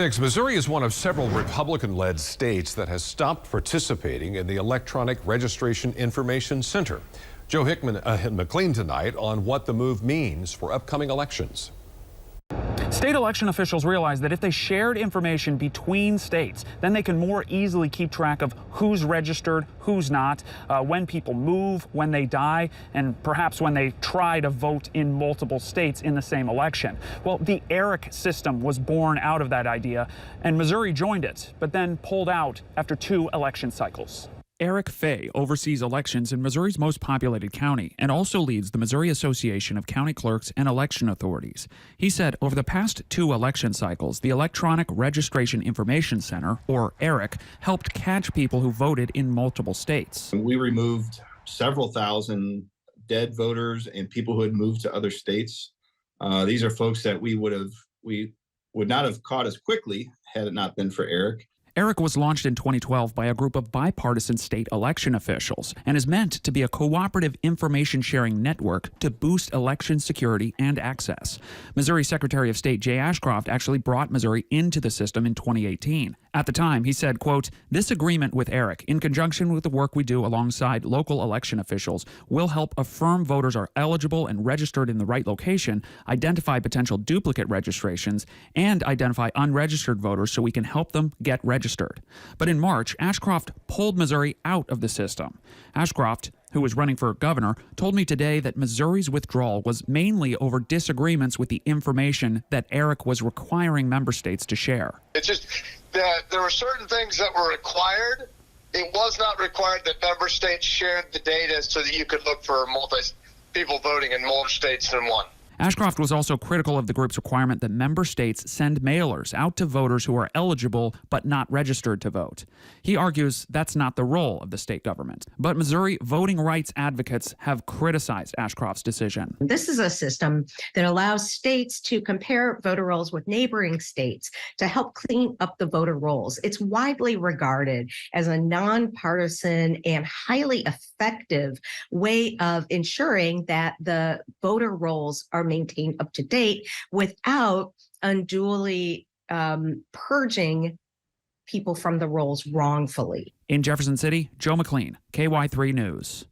Missouri is one of several Republican-led states that has stopped participating in the Electronic Registration Information Center. Joe McLean tonight on what the move means for upcoming elections. State election officials realize that if they shared information between states, then they can more easily keep track of who's registered, who's not, when people move, when they die, and perhaps when they try to vote in multiple states in the same election. Well, the ERIC system was born out of that idea, and Missouri joined it, but then pulled out after 2 election cycles. Eric Fay oversees elections in Missouri's most populated county and also leads the Missouri Association of County Clerks and Election Authorities. He said over the past 2 election cycles, the Electronic Registration Information Center, or ERIC, helped catch people who voted in multiple states. We removed several thousand dead voters and people who had moved to other states. These are folks that we would not have caught as quickly had it not been for ERIC. ERIC was launched in 2012 by a group of bipartisan state election officials and is meant to be a cooperative information-sharing network to boost election security and access. Missouri Secretary of State Jay Ashcroft actually brought Missouri into the system in 2018. At the time, he said, quote, "This agreement with ERIC, in conjunction with the work we do alongside local election officials, will help affirm voters are eligible and registered in the right location, identify potential duplicate registrations, and identify unregistered voters so we can help them get registered." But in March, Ashcroft pulled Missouri out of the system. Ashcroft, who was running for governor, told me today that Missouri's withdrawal was mainly over disagreements with the information that ERIC was requiring member states to share. It's just that there were certain things that were required. It was not required that member states shared the data so that you could look for people voting in more states than one. Ashcroft was also critical of the group's requirement that member states send mailers out to voters who are eligible but not registered to vote. He argues that's not the role of the state government. But Missouri voting rights advocates have criticized Ashcroft's decision. This is a system that allows states to compare voter rolls with neighboring states to help clean up the voter rolls. It's widely regarded as a nonpartisan and highly effective way of ensuring that the voter rolls are maintained up to date without unduly purging people from the rolls wrongfully. In Jefferson City, Joe McLean, KY3 News.